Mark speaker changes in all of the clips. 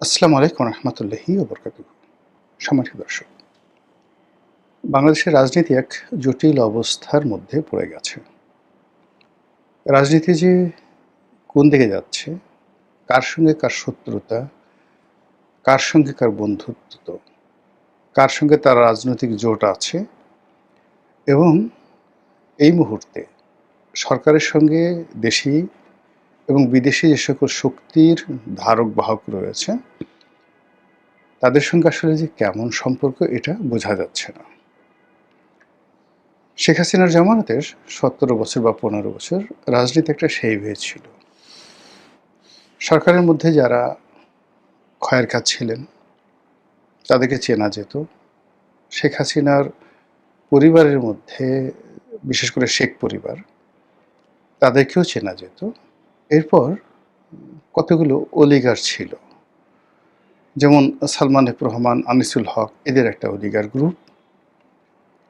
Speaker 1: আসসালামু আলাইকুম রহমতুল্লাহি ওবরকাতুহু। সম্মানিত দর্শক, বাংলাদেশের রাজনীতি এক জটিল অবস্থার মধ্যে পড়ে গেছে। রাজনীতি যে কোন দিকে যাচ্ছে, কার সঙ্গে কার শত্রুতা, কার সঙ্গে কার বন্ধুত্ব, কার সঙ্গে তার রাজনৈতিক জোট আছে এবং এই মুহূর্তে সরকারের সঙ্গে দেশি এবং বিদেশি যে সকল শক্তির ধারক বাহক রয়েছে তাদের সঙ্গে আসলে যে কেমন সম্পর্ক এটা বোঝা যাচ্ছে না। শেখ হাসিনার জামানাতে ১৭ বছর বা ১৫ বছর রাজনীতি একটা সেই ভেদ ছিল। সরকারের মধ্যে যারা খয়ের কাজ ছিলেন তাদেরকে চেনা যেত। শেখ হাসিনার পরিবারের মধ্যে বিশেষ করে শেখ পরিবার তাদেরকেও চেনা যেত। এরপর কতগুলো অলিগার ছিল, যেমন সালমান এফ রহমান, আনিসুল হক এদের একটা অলিগার গ্রুপ।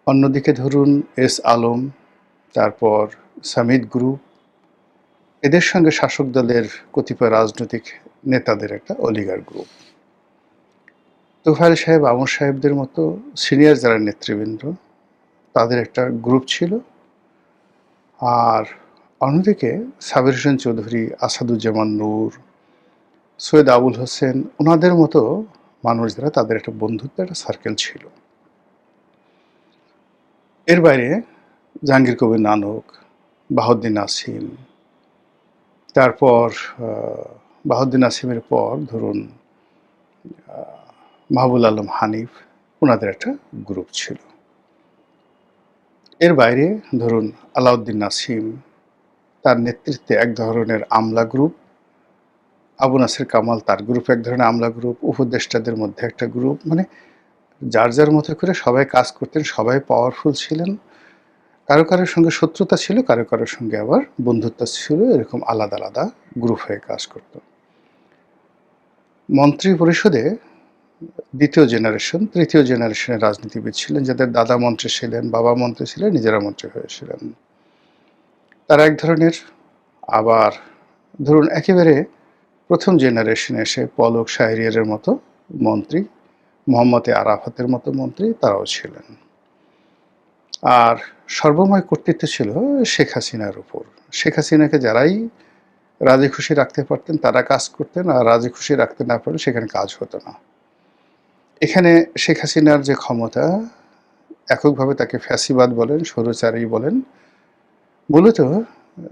Speaker 1: অন্যদিকে ধরুন এস আলম, তারপর সামিদ গ্রুপ, এদের সঙ্গে শাসক দলের কতিপয় রাজনৈতিক নেতাদের একটা অলিগার গ্রুপ। তোফায়েল সাহেব, আমর সাহেবদের মতো সিনিয়র যারা নেতৃবৃন্দ তাদের একটা গ্রুপ ছিল। আর অন্যদিকে সাবির হোসেন চৌধুরী, আসাদুজ্জামান নূর, সৈয়দ আবুল হোসেন ওনাদের মতো মানুষ যারা তাদের একটা বন্ধুত্ব একটা সার্কেল ছিল। এর বাইরে জাহাঙ্গীর কবির নানক, বাহাউদ্দিন নাসিম, তারপর বাহাউদ্দিন নাসিমের পর ধরুন মাহবুব আলম হানিফ, ওনাদের একটা গ্রুপ ছিল। এর বাইরে ধরুন আলাউদ্দিন নাসিম, তার নেতৃত্বে এক ধরনের আমলা গ্রুপ, আবু নাসের কামাল তার গ্রুপ এক ধরনের আমলা গ্রুপ, উপদেষ্টাদের মধ্যে একটা গ্রুপ, মানে যার যার মতো করে সবাই কাজ করতেন, সবাই পাওয়ারফুল ছিলেন। কারো কারোর সঙ্গে শত্রুতা ছিল, কারো কারোর সঙ্গে আবার বন্ধুত্ব ছিল, এরকম আলাদা আলাদা গ্রুপ হয়ে কাজ করত। মন্ত্রী পরিষদে দ্বিতীয় জেনারেশন, তৃতীয় জেনারেশনের রাজনীতিবিদ ছিলেন, যাদের দাদা মন্ত্রী ছিলেন, বাবা মন্ত্রী ছিলেন, নিজেরা মন্ত্রী হয়েছিলেন। তারা এক ধরনের। আবার ধরুন একেবারে প্রথম জেনারেশনে এসে পলক শাহরিয়ারের মতো মন্ত্রী, মোহাম্মদ আরাফাতের মতো মন্ত্রী তারাও ছিলেন। আর সর্বময় কর্তৃত্ব ছিল শেখ হাসিনার উপর। শেখ হাসিনাকে যারাই রাজি খুশি রাখতে পারতেন তারা কাজ করতেন, আর রাজি খুশি রাখতে না পারলে সেখানে কাজ হতো না। এখানে শেখ হাসিনার যে ক্ষমতা, এককভাবে তাকে ফ্যাসিবাদ বলেন, স্বৈরাচারী বলেন, মূলত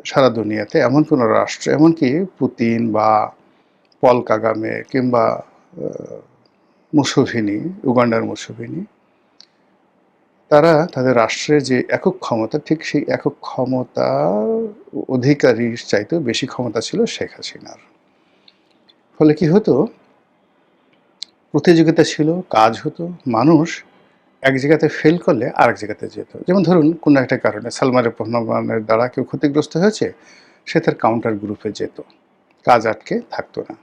Speaker 1: সারা দুনিয়াতে এমন কোনো রাষ্ট্র, এমনকি পুতিন বা পল কাগামে কিংবা মুসোভিনি, উগান্ডার মুসোভিনি, তারা তাদের রাষ্ট্রের যে একক ক্ষমতা, ঠিক সেই একক ক্ষমতার অধিকারীর চাইতেও বেশি ক্ষমতা ছিল শেখ হাসিনার। ফলে কি হতো, প্রতিযোগিতা ছিল, কাজ হতো, মানুষ এক জায়গাতে ফেল করলে আরেক জায়গাতে যেত। যেমন ধরুন কোনো একটা কারণে সালমান এফ রহমানের দ্বারা কেউ ক্ষতিগ্রস্ত হয়েছে, সে তার কাউন্টার গ্রুপে যেত, কাজ আটকে থাকতো না।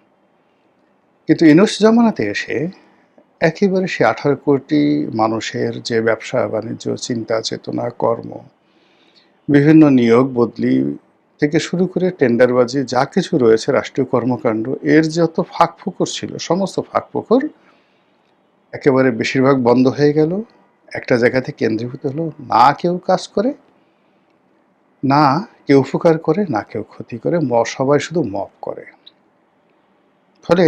Speaker 1: কিন্তু ইউনূস জামানাতে এসে একেবারে সে 18 কোটি মানুষের যে ব্যবসা বাণিজ্য, চিন্তা চেতনা, কর্ম, বিভিন্ন নিয়োগ বদলি থেকে শুরু করে টেন্ডারবাজি যা কিছু রয়েছে রাষ্ট্রীয় কর্মকাণ্ড, এর যত ফাঁকফোকর ছিল সমস্ত ফাঁকফোকর একেবারে বেশিরভাগ বন্ধ হয়ে গেল। একটা জায়গাতে কেন্দ্রীভূত হলো, না কেউ কাজ করে, না কেউ উপকার করে, না কেউ ক্ষতি করে, সবাই শুধু মপ করে। ফলে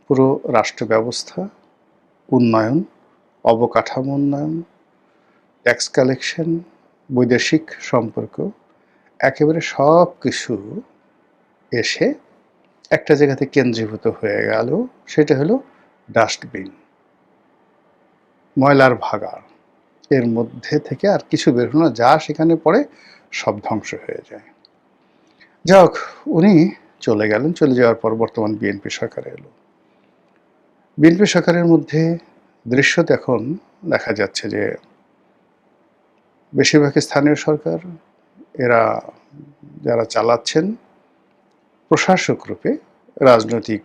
Speaker 1: পুরো রাষ্ট্র ব্যবস্থা, উন্নয়ন, অবকাঠামো উন্নয়ন, ট্যাক্স কালেকশন, বৈদেশিক সম্পর্ক, একেবারে সব কিছু এসে একটা জায়গাতে কেন্দ্রীভূত হয়ে গেল। সেটা হলো ডাস্টবিন, ময়লার ভাগাড়। এর মধ্যে থেকে আর কিছু বের হলো না, যা সেখানে পড়ে সব ধ্বংস হয়ে যায়। যাক, উনি চলে গেলেন। চলে যাওয়ার পর বর্তমান বিএনপি সরকার এলো। বিএনপি সরকারের মধ্যে দৃশ্যত এখন দেখা যাচ্ছে যে বেশিরভাগ স্থানীয় সরকার, এরা যারা চালাচ্ছেন প্রশাসক রূপে রাজনৈতিক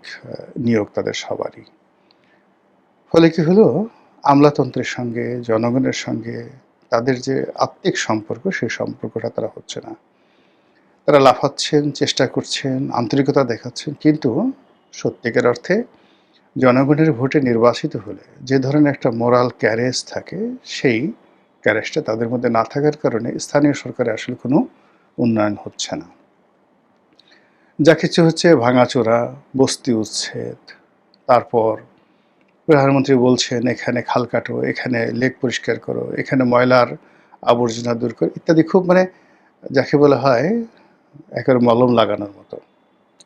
Speaker 1: নিয়োগ তাদের সবারই। ফলে কি হলো, আমলাতন্ত্রের সঙ্গে, জনগণের সঙ্গে তাদের যে আত্মিক সম্পর্ক, সেই সম্পর্কটা তারা হচ্ছে না। তারা লাফাচ্ছেন, চেষ্টা করছেন, আন্তরিকতা দেখাচ্ছেন, কিন্তু সত্যিকার অর্থে জনগণের ভোটে নির্বাচিত হলে যে ধরনের একটা মোরাল ক্যারেজ থাকে, সেই ক্যারেজটা তাদের মধ্যে না থাকার কারণে স্থানীয় সরকারে আসলে কোনো উন্নয়ন হচ্ছে না। যা কিছু হচ্ছে ভাঙাচোরা, বস্তি উচ্ছেদ, তারপর প্রধানমন্ত্রী বলছেন এখানে খাল কাটো, এখানে লেক পরিষ্কার করো, এখানে ময়লার আবর্জনা দূর করো ইত্যাদি। খুব মানে যাকে বলা হয় একেবারে মলম লাগানোর মতো।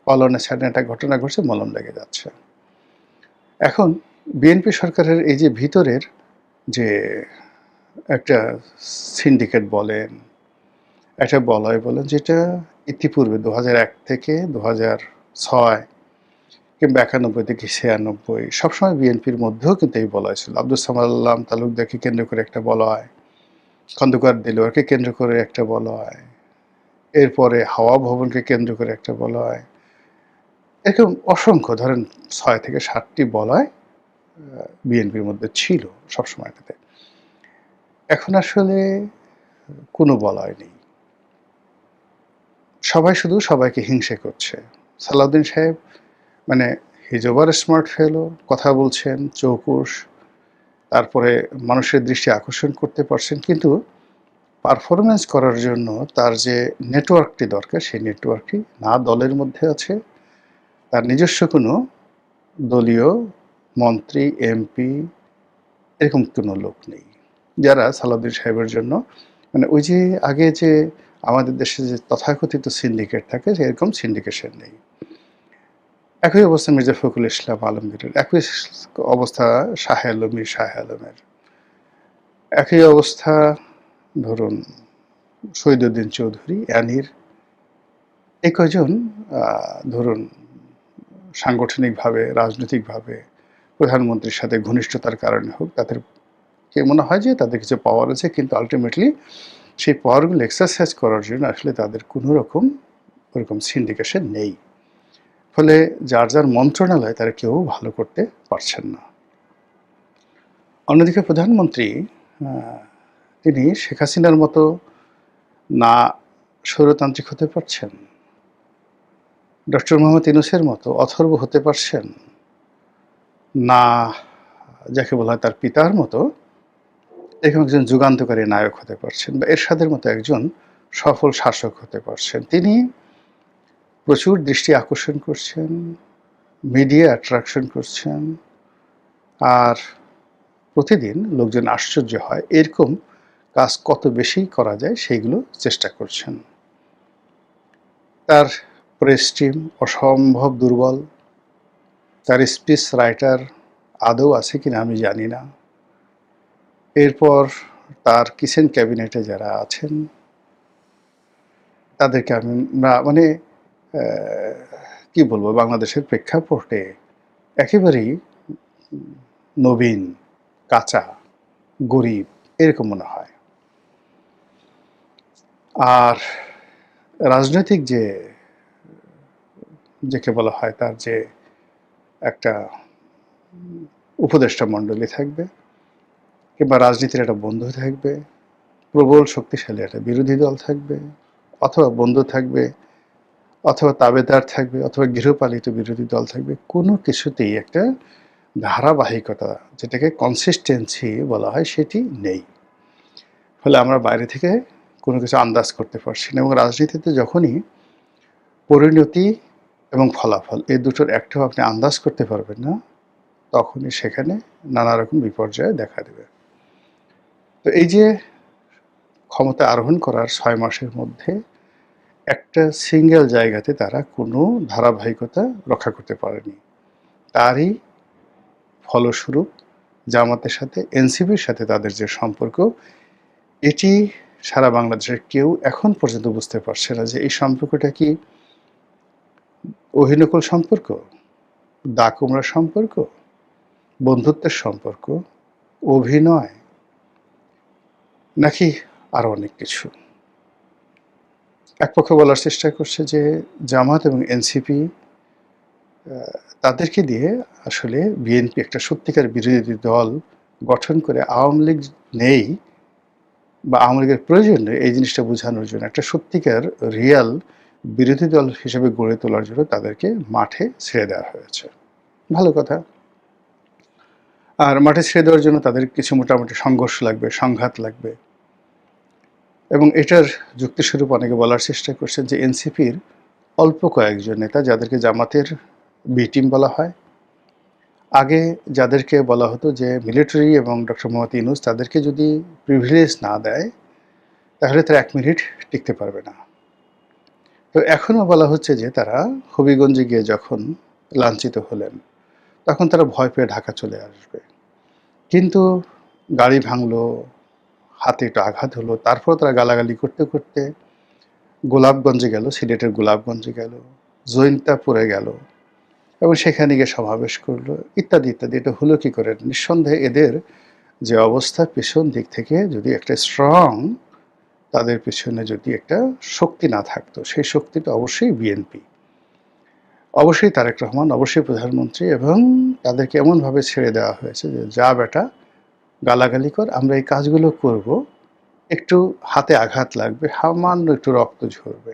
Speaker 1: পালনে ছাড়েন একটা ঘটনা ঘটছে, মলম লেগে যাচ্ছে। এখন বিএনপি সরকারের এই যে ভিতরের যে একটা সিন্ডিকেট বলেন, একটা বলয় বলেন, যেটা ইতিপূর্বে 2001 থেকে 2006 কিংবা 91 থেকে 96 সবসময় বিএনপির মধ্যেও কিন্তু এই বলয় ছিল। আব্দুল সামাদ তালুকদারকে কেন্দ্র করে একটা বলয়, খন্দকার দেলোয়ারকে কেন্দ্র করে একটা বলয়, এরপরে হাওয়া ভবনকে কেন্দ্র করে একটা বলয়, এরকম অসংখ্য, ধরেন 6 থেকে 7টি বলয় বিএনপির মধ্যে ছিল সবসময়টাতে। এখন আসলে কোনো বলয় নেই। সবাই শুধু সবাইকে হিংসে করছে। সালাউদ্দিন সাহেব মানে হিজ ওভার স্মার্ট ফেলো, কথা বলছেন চৌকুশ, তারপরে মানুষের দৃষ্টি আকর্ষণ করতে পারছেন, কিন্তু পারফরমেন্স করার জন্য তার যে নেটওয়ার্কটি দরকার, সেই নেটওয়ার্কটি না দলের মধ্যে আছে, তার নিজস্ব কোনো দলীয় মন্ত্রী, এমপি এরকম কোনো লোক নেই যারা সালাউদ্দিন সাহেবের জন্য মানে ওই যে আগে যে আমাদের দেশে যে তথাকথিত সিন্ডিকেট থাকে, সেরকম সিন্ডিকেশন নেই। একই অবস্থা মির্জা ফখরুল ইসলাম আলমগীরের, একই অবস্থা মীর শাহ আলমের, একই অবস্থা ধরুন শহীদুদ্দিন চৌধুরী, অ্যানির। এই কয়জন ধরুন সাংগঠনিকভাবে, রাজনৈতিকভাবে প্রধানমন্ত্রীর সাথে ঘনিষ্ঠতার কারণে হোক, তাদেরকে মনে হয় যে তাদের কিছু পাওয়ার আছে, কিন্তু আলটিমেটলি সেই পাওয়ারগুলো এক্সারসাইজ করার জন্য আসলে তাদের কোনো রকম ওরকম সিন্ডিকেশন নেই। ফলে যার যার মন্ত্রণালয় তারা কেউ ভালো করতে পারছেন না। অন্যদিকে প্রধানমন্ত্রী তিনি শেখ হাসিনার মতো না স্বৈরতান্ত্রিক হতে পারছেন, ডক্টর মোহাম্মদ ইউনূসের মতো অথর্ব হতে পারছেন না, যাকে বলা হয় তার পিতার মতো এরকম একজন যুগান্তকারী নায়ক হতে পারছেন, বা এরশাদের মতো একজন সফল শাসক হতে পারছেন। তিনি প্রচুর দৃষ্টি আকর্ষণ করছেন, মিডিয়া অ্যাট্রাকশন করছেন, আর প্রতিদিন লোকজন আশ্চর্য হয় এরকম কাজ কত বেশি করা যায় সেইগুলো চেষ্টা করছেন। তার প্রেস টিম অসম্ভব দুর্বল, তার স্পিচ রাইটার আদৌ আছে কিনা আমি জানি না। এরপর তার কিচেন ক্যাবিনেটে যারা আছেন তাদেরকে আমরা মানে কি বলবো, বাংলাদেশের প্রেক্ষাপটে একেবারেই নবীন, কাঁচা, গরিব এরকম মনে হয়। আর রাজনৈতিক যে যাকে বলা হয় তার যে একটা উপদেষ্টা মণ্ডলী থাকবে, কিংবা রাজনীতির একটা বন্ধু থাকবে, প্রবল শক্তিশালী একটা বিরোধী দল থাকবে, অথবা বন্ধু থাকবে, অথবা তাবেদার থাকবে, অথবা গৃহপালিত বিরোধী দল থাকবে, কোনো কিছুতেই একটা ধারাবাহিকতা, যেটাকে কনসিস্টেন্সি বলা হয়, সেটি নেই। ফলে আমরা বাইরে থেকে কোনো কিছু আন্দাজ করতে পারছি না, এবং রাজনীতিতে যখনই পরিণতি এবং ফলাফল এই দুটোর একটাও আপনি আন্দাজ করতে পারবেন না, তখনই সেখানে নানা রকম বিপর্যয় দেখা দেবে। তো এই যে ক্ষমতা আরোহণ করার 6 মাসের মধ্যে একটা সিঙ্গেল জায়গাতে তারা কোনো ধারাবাহিকতা রক্ষা করতে পারেনি, তারই ফলস্বরূপ জামাতের সাথে, এনসিপির সাথে তাদের যে সম্পর্ক, এটি সারা বাংলাদেশের কেউ এখন পর্যন্ত বুঝতে পারছে না যে এই সম্পর্কটা কি অহিনকল সম্পর্ক, দা কুমড়া সম্পর্ক, বন্ধুত্বের সম্পর্ক, অভিনয়, নাকি আরো অনেক কিছু। এক পক্ষ বলার চেষ্টা করছে যে জামাত এবং এনসিপি তাদেরকে দিয়ে আসলে বিএনপি একটা সত্যিকার বিরোধী দল গঠন করে আওয়ামী লীগ নেই বা আওয়ামী লীগের প্রয়োজন নেই এই জিনিসটা বোঝানোর জন্য একটা সত্যিকার রিয়াল বিরোধী দল হিসেবে গড়ে তোলার জন্য তাদেরকে মাঠে ছেড়ে দেওয়া হয়েছে। ভালো কথা। আর মাঠে ছেড়ে দেওয়ার জন্য তাদের কিছু মোটামুটি সংঘর্ষ লাগবে, সংঘাত লাগবে। এবং এটার যুক্তিস্বরূপ অনেকে বলার চেষ্টা করছেন যে এনসিপির অল্প কয়েকজন নেতা, যাদেরকে জামাতের বি টিম বলা হয়, আগে যাদেরকে বলা হতো যে মিলিটারি এবং ডক্টর মোহাম্মদ ইউনূস তাদেরকে যদি প্রিভিলেজ না দেয় তাহলে তারা ১ মিনিট টিকতে পারবে না। তো এখনও বলা হচ্ছে যে তারা হবিগঞ্জে গিয়ে যখন লাঞ্ছিত হলেন তখন তারা ভয় পেয়ে ঢাকা চলে আসবে। কিন্তু গাড়ি ভাঙলো, হাতে একটু আঘাত হলো, তারপর তারা গালাগালি করতে করতে গোলাপগঞ্জে গেল, সিলেটের গোলাপগঞ্জে গেল, জৈন্তাপুরে গেল এবং সেখানে গিয়ে সমাবেশ করলো ইত্যাদি ইত্যাদি। এটা হলো কী করে? নিঃসন্দেহে এদের যে অবস্থা, পেছন দিক থেকে যদি একটা স্ট্রং, তাদের পেছনে যদি একটা শক্তি না থাকতো, সেই শক্তিটা অবশ্যই বিএনপি, অবশ্যই তারেক রহমান, অবশ্যই প্রধানমন্ত্রী, এবং তাদেরকে এমনভাবে ছেড়ে দেওয়া হয়েছে যে যা বেটা গালাগালি কর, আমরা এই কাজগুলো করব, একটু হাতে আঘাত লাগবে, সামান্য একটু রক্ত ঝরবে,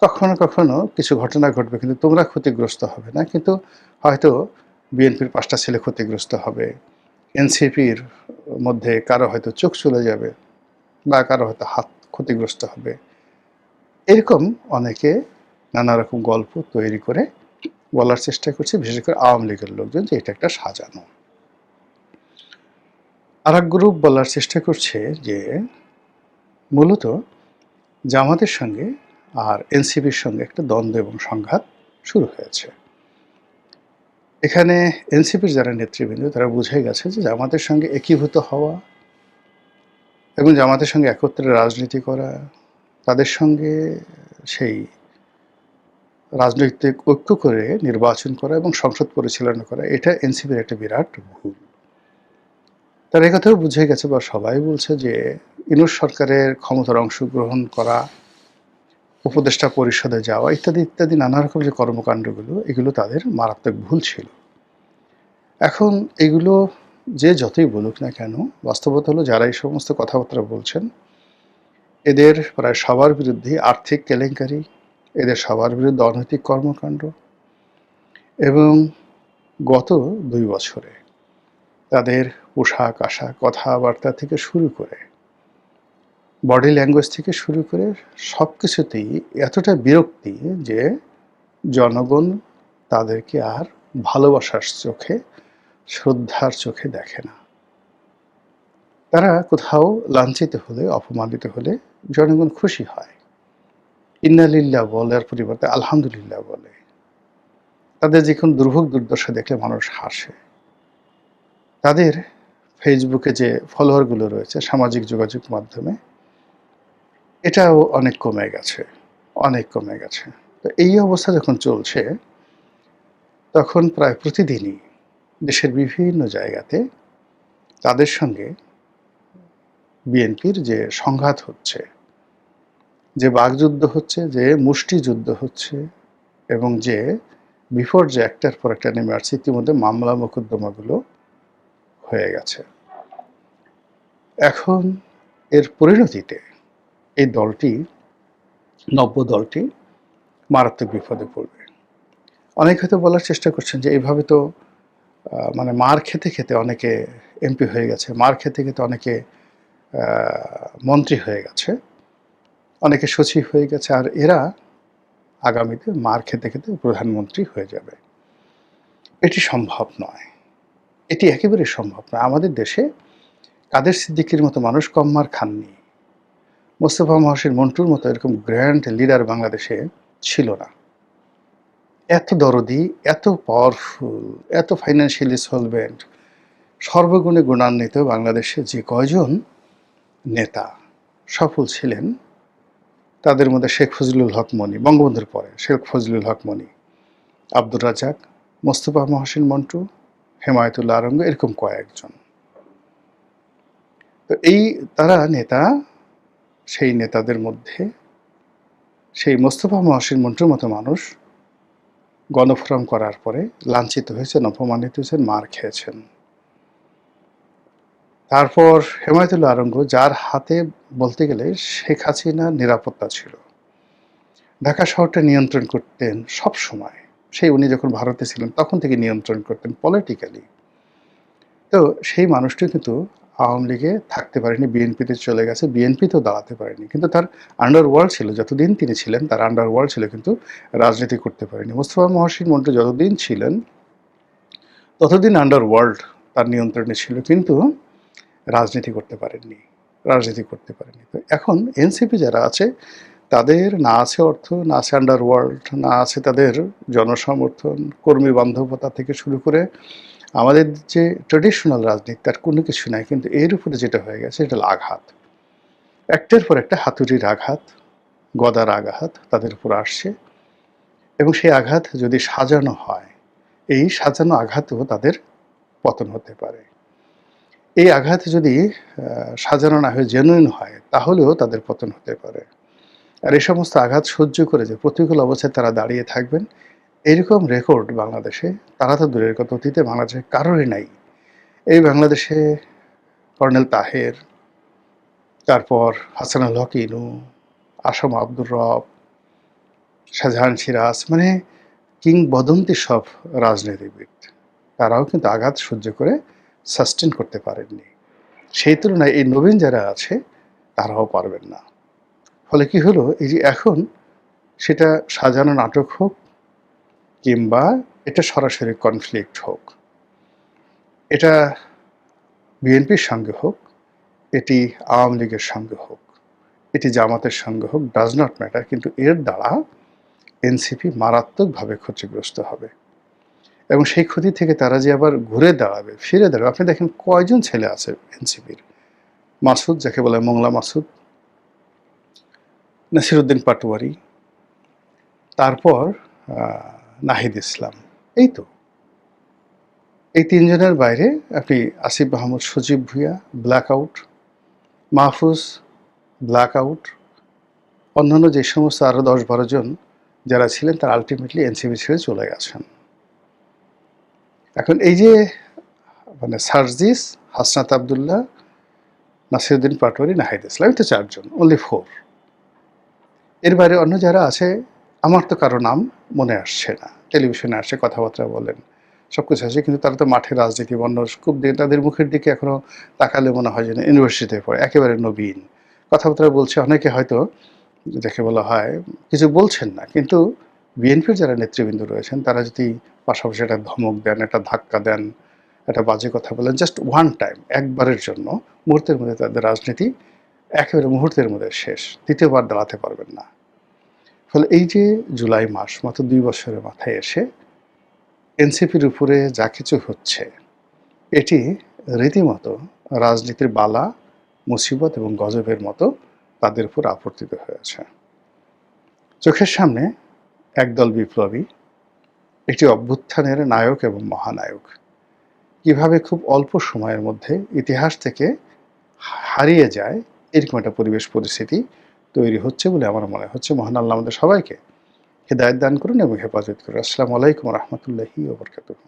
Speaker 1: কখনো কখনো কিছু ঘটনা ঘটবে, কিন্তু তোমরা ক্ষতিগ্রস্ত হবে না। কিন্তু হয়তো বিএনপির ৫টা ছেলে ক্ষতিগ্রস্ত হবে, এনসিপির মধ্যে কারো হয়তো চোখ চলে যাবে বা কারো হয়তো হাত ক্ষতিগ্রস্ত হবে। এরকম অনেকে নানা রকম গল্প তৈরি করে বলার চেষ্টা করছে, বিশেষ করে আওয়ামী লীগের লোকজন, যে এটা একটা সাজানো। আর এক গ্রুপ বলার চেষ্টা করছে যে মূলত জামাতের সঙ্গে আর এনসিপির সঙ্গে একটা দ্বন্দ্ব এবং সংঘাত শুরু হয়েছে। এখানে এনসিপির যারা নেতৃবৃন্দ তারা বুঝে গেছে যে জামাতের সঙ্গে একীভূত হওয়া এবং জামাতের সঙ্গে একত্রে রাজনীতি করা, তাদের সঙ্গে সেই রাজনৈতিক ঐক্য করে নির্বাচন করা এবং সংসদ পরিচালনা করা, এটা এনসিপির একটা বিরাট ভুল। তারা একথাও বুঝে গেছে বা সবাই বলছে যে ইউনূস সরকারের ক্ষমতার অংশগ্রহণ করা, উপদেষ্টা পরিষদে যাওয়া ইত্যাদি ইত্যাদি নানা রকম যে কর্মকাণ্ডগুলো, এগুলো তাদের মারাত্মক ভুল ছিল। এখন এগুলো যে যতই বলুক না কেন, বাস্তবতা হলো যারা এই সমস্ত কথাবার্তা বলছেন এদের প্রায় সবার বিরুদ্ধেই আর্থিক কেলেঙ্কারি, এদের সবার বিরুদ্ধে অনৈতিক কর্মকাণ্ড, এবং গত ২ বছরে তাদের পোশাক আশাক, কথাবার্তা থেকে শুরু করে বডি ল্যাঙ্গুয়েজ থেকে শুরু করে সব কিছুতেই এতটা বিরক্তি যে জনগণ তাদেরকে আর ভালোবাসার চোখে, শ্রদ্ধার চোখে দেখে না। তারা কোথাও লাঞ্ছিত হলে, অপমানিত হলে জনগণ খুশি হয়, ইন্না লিল্লাহ বলার পরিবর্তে আলহামদুলিল্লাহ বলে। তাদের যে কোনো দুর্ভোগ দুর্দশা দেখলে মানুষ হাসে। তাদের ফেসবুকে যে ফলোয়ারগুলো রয়েছে সামাজিক যোগাযোগ মাধ্যমে, এটাও অনেক কমে গেছে, অনেক কমে গেছে। তো এই অবস্থা যখন চলছে তখন প্রায় প্রতিদিনই দেশের বিভিন্ন জায়গাতে তাদের সঙ্গে বিএনপির যে সংঘাত হচ্ছে, যে বাকযুদ্ধ হচ্ছে, যে মুষ্টিযুদ্ধ হচ্ছে, এবং যে বিপর্যয় একটার পর একটা নেমে আসছে, ইতিমধ্যে মামলা মোকদ্দমাগুলো হয়ে গেছে। এখন এর পরিণতিতে এই দলটি, নব্য দলটি মারাত্মক বিপদে পড়বে। অনেকে হয়তো বলার চেষ্টা করছেন যে এইভাবে তো মানে মার খেতে খেতে অনেকে এমপি হয়ে গেছে, মার খেতে খেতে অনেকে মন্ত্রী হয়ে গেছে, অনেকে সচিব হয়ে গেছে, আর এরা আগামীতে মার খেতে খেতে প্রধানমন্ত্রী হয়ে যাবে। এটি সম্ভব নয়, এটি একেবারে সম্ভব নয়। আমাদের দেশে কাদের সিদ্দিকীর মতো মানুষ কম মার খাননি, মোস্তফা মহসিন মন্টুর মতো এরকম গ্র্যান্ড লিডার বাংলাদেশে ছিল না। এত দরদি, এত পাওয়ারফুল, এত ফাইন্যান্সিয়ালি সলভেন্ট, সর্বগুণে গুণান্বিত বাংলাদেশে যে কয়জন নেতা সফল ছিলেন, তাদের মধ্যে শেখ ফজলুল হক মনি, বঙ্গবন্ধুর পরে শেখ ফজলুল হক মনি, আব্দুর রাজ্জাক, মোস্তফা মহসিন মন্টু, হেমায়েতুল্লাহ আরঙ্গ, এরকম কয়েকজন। তো এই তারা নেতা, সেই নেতাদের মধ্যে সেই মোস্তফা মহসিন মন্টুর মতো মানুষ গণফোরাম করার পরে লাঞ্ছিত হয়েছেন, অপমানিত হয়েছেন, মার খেয়েছেন। তারপর হেমায়েতুল্লাহ আরঙ্গ, যার হাতে বলতে গেলে শেখ হাসিনার নিরাপত্তা ছিল, ঢাকা শহরটা নিয়ন্ত্রণ করতেন সব সময়, সেই উনি যখন ভারতে ছিলেন তখন থেকে নিয়ন্ত্রণ করতেন পলিটিক্যালি। তো সেই মানুষটি কিন্তু আওয়ামী লীগে থাকতে পারেনি, বিএনপিতে চলে গেছে, বিএনপিতেও দাঁড়াতে পারেনি। কিন্তু তার আন্ডারওয়ার্ল্ড ছিল, যতদিন তিনি ছিলেন তার আন্ডারওয়ার্ল্ড ছিল, কিন্তু রাজনীতি করতে পারেনি। মোস্তফা মহসিন মন্টু যতদিন ছিলেন ততদিন আন্ডারওয়ার্ল্ড তার নিয়ন্ত্রণে ছিল, কিন্তু রাজনীতি করতে পারেননি, রাজনীতি করতে পারেনি। তো এখন এনসিপি যারা আছে তাদের না আছে অর্থ, না আছে আন্ডারওয়ার্ল্ড, না আছে তাদের জনসমর্থন, কর্মী বান্ধবতা থেকে শুরু করে আমাদের যে ট্রেডিশনাল রাজনীতি তার কোনো কিছু নাই। কিন্তু এর উপরে যেটা হয়ে গেছে এটা হলো আঘাত, একটার পর একটা হাতুড়ির আঘাত, গদার আঘাত তাদের উপর আসছে। এবং সেই আঘাত যদি সাজানো হয়, এই সাজানো আঘাতেও তাদের পতন হতে পারে। এই আঘাত যদি সাজানো না হয়ে জেনুইন হয় তাহলেও তাদের পতন হতে পারে। আর এই সমস্ত আঘাত সহ্য করে যে প্রতিকূল অবস্থায় তারা দাঁড়িয়ে থাকবেন, এরকম রেকর্ড বাংলাদেশে, তারা তো দূরের কথা, অতীতে বাংলাদেশে কারোরই নাই। এই বাংলাদেশে কর্নেল তাহের, তারপর হাসানুল হক ইনু, আসম আব্দুর রব, শাহজাহান সিরাজ, মানে কিংবদন্তি সব রাজনীতিবিদ, তারাও কিন্তু আঘাত সহ্য করে সাস্টেন করতে পারেননি। সেই তুলনায় এই নবীন যারা আছে তারাও পারবেন না। ফলে কি হলো, এই যে এখন সেটা সাজানো নাটক হোক কিংবা এটা সরাসরি কনফ্লিক্ট হোক, এটা বিএনপির সঙ্গে হোক, এটি আওয়ামী লীগের সঙ্গে হোক, এটি জামাতের সঙ্গে হোক, ডাজ নট ম্যাটার, কিন্তু এর দ্বারা এনসিপি মারাত্মকভাবে ক্ষতিগ্রস্ত হবে। এবং সেই ক্ষতি থেকে তারা যে আবার ঘুরে দাঁড়াবে, ফিরে দাঁড়াবে, আপনি দেখেন কয়জন ছেলে আছে এনসিপির। মাসুদ, যাকে বলে মোংলা মাসুদ, নাসিরুদ্দিন পাটোয়ারি, তারপর নাহিদ ইসলাম, এই তো এই তিনজনের বাইরে আপনি Asif Mahmud, Sajib Bhuiyan black out, Mahfuz black out, অন্যান্য যে সমস্ত আরও 10-12 জন যারা ছিলেন তারা আলটিমেটলি এনসিপি ছেড়ে চলে গেছেন। এখন এই যে মানে সার্জিস, হাসনাত আবদুল্লাহ, নাসিরুদ্দিন পাটোয়ারি, নাহিদ ইসলাম, তো 4 জন, অনলি 4। এর বাইরে অন্য যারা আছে আমার তো কারো নাম মনে আসছে না। টেলিভিশনে আসে, কথাবার্তা বলেন, সব কিছু আছে, কিন্তু তারা তো মাঠে রাজনীতি বন্য, খুব তাদের মুখের দিকে এখনো তাকালে মনে হয় যেন ইউনিভার্সিটিতে পড়ে, একেবারে নবীন কথাবার্তা বলছে। অনেকে হয়তো যাকে বলা হয় কিছু বলছেন না, কিন্তু বিএনপির যারা নেতৃবৃন্দ রয়েছেন তারা যদি পাশাপাশি একটা ধমক দেন, একটা ধাক্কা দেন, একটা বাজে কথা বলেন, জাস্ট ওয়ান টাইম, একবারের জন্য, মুহূর্তের মধ্যে তাদের রাজনীতি একেবারে মুহূর্তের মধ্যে শেষ, দ্বিতীয়বার দাঁড়াতে পারবেন না। ফলে এই যে জুলাই মাস মাত্র 2 বছরের মাথায় এসে এনসিপির উপরে যা কিছু হচ্ছে, এটি রীতিমতো রাজনীতির বালা, মুসিবত এবং গজবের মতো তাদের উপর আপর্তিত হয়েছে। চোখের সামনে একদল বিপ্লবী, একটি অভ্যুত্থানের নায়ক এবং মহানায়ক, কিভাবে খুব অল্প সময়ের মধ্যে ইতিহাস থেকে হারিয়ে যায়, এরকম একটা পরিবেশ পরিস্থিতি তৈরি হচ্ছে বলে আমার মনে হচ্ছে। মহান আল্লাহ আমাদের সবাইকে হেদায়েত দান করুন এবং হেফাজত করুন। আসসালামু আলাইকুম ওয়া রাহমাতুল্লাহি ওয়া বারাকাতুহু।